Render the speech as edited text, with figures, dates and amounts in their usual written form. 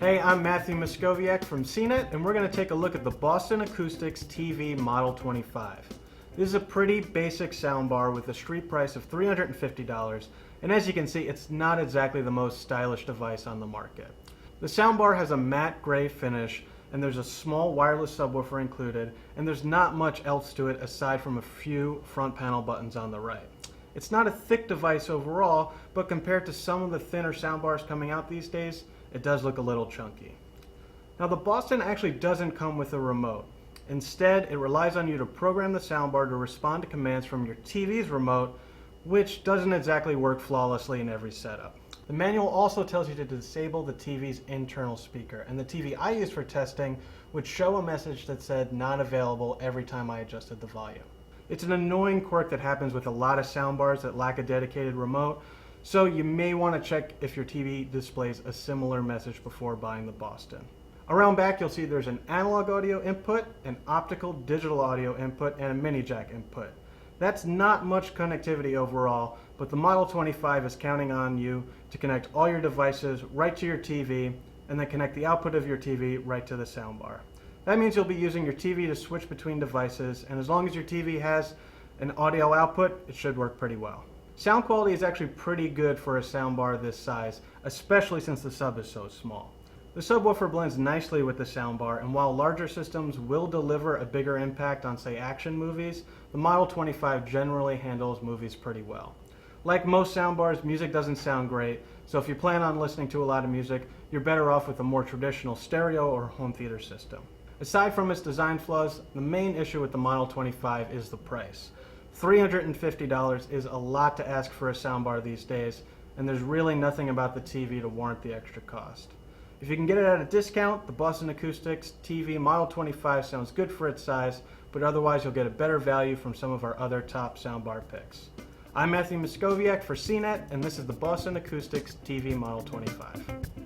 Hey, I'm Matthew Moscoviak from CNET, and we're going to take a look at the Boston Acoustics TVee Model 25. This is a pretty basic soundbar with a street price of $350, and as you can see, it's not exactly the most stylish device on the market. The soundbar has a matte gray finish, and there's a small wireless subwoofer included, and there's not much else to it aside from a few front panel buttons on the right. It's not a thick device overall, but compared to some of the thinner soundbars coming out these days, it does look a little chunky. Now the Boston actually doesn't come with a remote. Instead, it relies on you to program the soundbar to respond to commands from your TV's remote, which doesn't exactly work flawlessly in every setup. The manual also tells you to disable the TV's internal speaker, and the TV I used for testing would show a message that said not available every time I adjusted the volume. It's an annoying quirk that happens with a lot of soundbars that lack a dedicated remote, so you may want to check if your TV displays a similar message before buying the Boston. Around back you'll see there's an analog audio input, an optical digital audio input, and a mini jack input. That's not much connectivity overall, but the Model 25 is counting on you to connect all your devices right to your TV and then connect the output of your TV right to the soundbar. That means you'll be using your TV to switch between devices, and as long as your TV has an audio output, it should work pretty well. Sound quality is actually pretty good for a soundbar this size, especially since the sub is so small. The subwoofer blends nicely with the soundbar, and while larger systems will deliver a bigger impact on, say, action movies, the Model 25 generally handles movies pretty well. Like most soundbars, music doesn't sound great, so if you plan on listening to a lot of music, you're better off with a more traditional stereo or home theater system. Aside from its design flaws, the main issue with the Model 25 is the price. $350 is a lot to ask for a soundbar these days, and there's really nothing about the TV to warrant the extra cost. If you can get it at a discount, the Boston Acoustics TVee Model 25 sounds good for its size, but otherwise you'll get a better value from some of our other top soundbar picks. I'm Matthew Moscoviak for CNET, and this is the Boston Acoustics TVee Model 25.